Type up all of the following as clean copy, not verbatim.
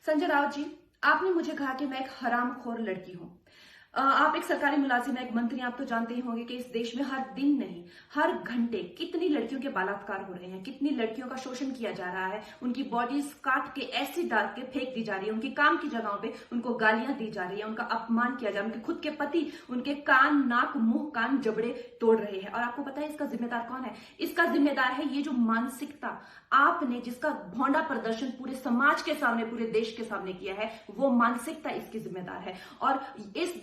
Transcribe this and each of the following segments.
संजय राउत जी, आपने मुझे कहा कि मैं एक हरामखोर लड़की हूं। आप एक सरकारी मुलाजिम हैं, एक मंत्री, आप तो जानते ही होंगे कि इस देश में हर दिन नहीं, हर घंटे कितनी लड़कियों के बलात्कार हो रहे हैं, कितनी लड़कियों का शोषण किया जा रहा है, उनकी बॉडीज काट के ऐसी डाल के फेंक दी जा रही है, उनकी काम की जगहों पे उनको गालियां दी जा रही है, उनका अपमान किया जा रहा है, उनके खुद के पति उनके कान, नाक, मुंह, कान, जबड़े तोड़ रहे हैं। और आपको पता है इसका जिम्मेदार कौन है? इसका जिम्मेदार है ये जो मानसिकता आपने, जिसका भौंडा प्रदर्शन पूरे समाज के सामने, पूरे देश के सामने किया है, वो मानसिकता इसकी जिम्मेदार है। और इस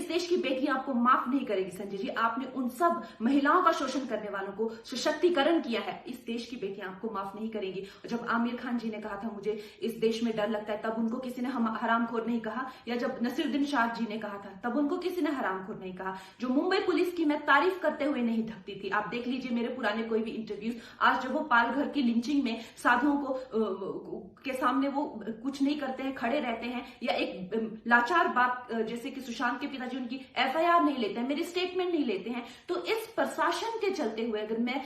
देश की बेटियां आपको माफ नहीं करेगी संजय जी। आपने उन सब महिलाओं का शोषण करने वालों को सशक्तिकरण किया है, इस देश की बेटियां आपको माफ नहीं करेंगी। और जब आमिर खान जी ने कहा था मुझे इस देश में डर लगता है, तब उनको किसी ने हरामखोर नहीं कहा, या जब नसीरुद्दीन शाह जी ने कहा था तब उनको किसी ने हरामखोर नहीं कहा। जो मुंबई पुलिस की मैं तारीफ करते हुए नहीं थकती थी, आप देख लीजिए मेरे पुराने कोई भी इंटरव्यूज, आज जब वो पालघर की लिंचिंग में साधुओं को के सामने वो कुछ नहीं करते हैं, खड़े रहते हैं, या एक लाचार बात जैसे कि सुशांत के पिताजी उनकी एफआईआर नहीं लेते हैं, मेरी स्टेटमेंट नहीं लेते हैं, तो इस प्रशासन के चलते हुए अगर मैं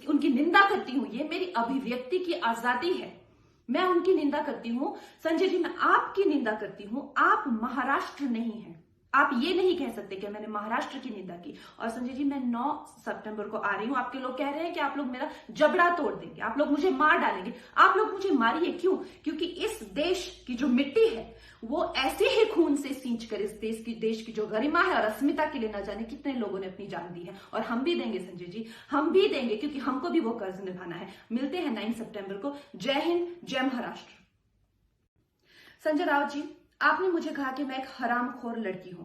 उनकी निंदा करती हूं, ये मेरी अभिव्यक्ति की आजादी है, मैं उनकी निंदा करती हूं। संजय जी, मैं आपकी निंदा करती हूं, आप महाराष्ट्र नहीं हैं। आप ये नहीं कह सकते कि मैंने महाराष्ट्र की निंदा की। और संजय जी, मैं 9 सितंबर को आ रही हूं, आपके लोग कह रहे हैं कि आप लोग मेरा जबड़ा तोड़ देंगे, आप लोग मुझे मार डालेंगे। आप लोग मुझे मारिए, क्यों? क्योंकि इस देश की जो मिट्टी है वो ऐसे ही खून से सींच कर इस देश की जो गरिमा है और अस्मिता के लिए न जाने कितने लोगों ने अपनी जान दी है। और हम भी देंगे संजय जी, हम भी देंगे, क्योंकि हमको भी वो कर्ज निभाना है। मिलते हैं 9 सितंबर को। जय हिंद, जय महाराष्ट्र। संजय राउत जी, आपने मुझे कहा कि मैं एक हरामखोर लड़की हूं।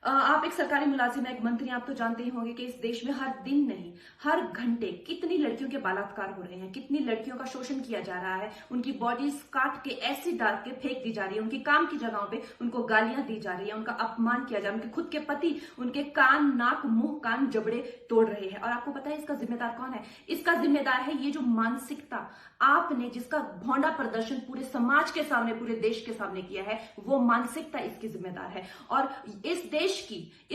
आप एक सरकारी मुलाजिम हैं, एक मंत्री, आप तो जानते ही होंगे कि इस देश में हर दिन नहीं, हर घंटे कितनी लड़कियों के बलात्कार हो रहे हैं, कितनी लड़कियों का शोषण किया जा रहा है, उनकी बॉडीज काट के ऐसी डाल के फेंक दी जा रही है, उनकी काम की जगहों पे उनको गालियां दी जा रही है, उनका अपमान किया जा रहा है, उनके खुद के पति उनके कान, नाक, मुंह, कान, जबड़े तोड़ रहे हैं। और आपको पता है इसका जिम्मेदार कौन है? इसका जिम्मेदार है ये जो मानसिकता आपने, जिसका भौंडा प्रदर्शन पूरे समाज के सामने, पूरे देश के सामने किया है, वो मानसिकता इसकी जिम्मेदार है। और इस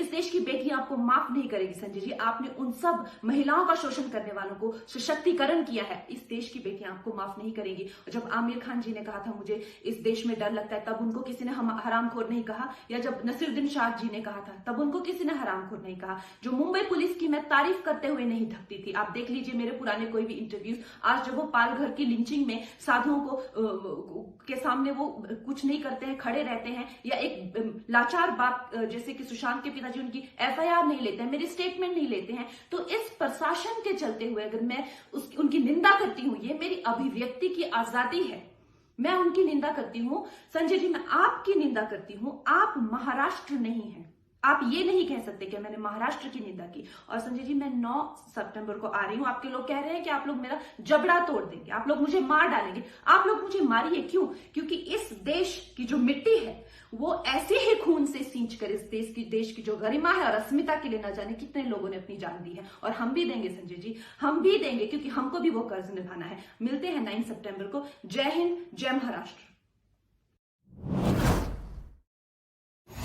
देश की बेटियां आपको माफ नहीं करेगी संजय जी। आपने उन सब महिलाओं का शोषण करने वालों को सशक्तिकरण किया है, इस देश की बेटियां आपको माफ नहीं करेंगी। और जब आमिर खान जी ने कहा था मुझे इस देश में डर लगता है, तब उनको किसी ने हरामखोर नहीं कहा, या जब नसीरुद्दीन शाह जी ने कहा था तब उनको किसी ने हरामखोर नहीं कहा। जो मुंबई पुलिस की मैं तारीफ करते हुए नहीं थकती थी, आप देख लीजिए मेरे पुराने कोई भी इंटरव्यूज, आज जब वो पालघर की लिंचिंग में साधुओं को के सामने वो कुछ नहीं करते हैं, खड़े रहते हैं, या एक लाचार बात जैसे कि सुशांत के पिताजी उनकी एफआईआर नहीं लेते हैं, मेरी स्टेटमेंट नहीं लेते हैं, तो इस प्रशासन के चलते हुए अगर मैं उनकी निंदा करती हूं, ये मेरी अभिव्यक्ति की आजादी है, मैं उनकी निंदा करती हूं। संजय जी, मैं आपकी निंदा करती हूं, आप महाराष्ट्र नहीं हैं। आप ये नहीं कह सकते कि मैंने महाराष्ट्र की निंदा की। और संजय जी, मैं 9 सितंबर को आ रही हूं, आपके लोग कह रहे हैं कि आप लोग मेरा जबड़ा तोड़ देंगे, आप लोग मुझे मार डालेंगे। आप लोग मुझे मारिए, क्यों? क्योंकि इस देश की जो मिट्टी है वो ऐसे ही खून से सींच कर इस देश की जो गरिमा है और अस्मिता के लिए न जाने कितने लोगों ने अपनी जान दी है। और हम भी देंगे संजय जी, हम भी देंगे, क्योंकि हमको भी वो कर्ज निभाना है। मिलते हैं 9 सितंबर को। जय हिंद, जय महाराष्ट्र।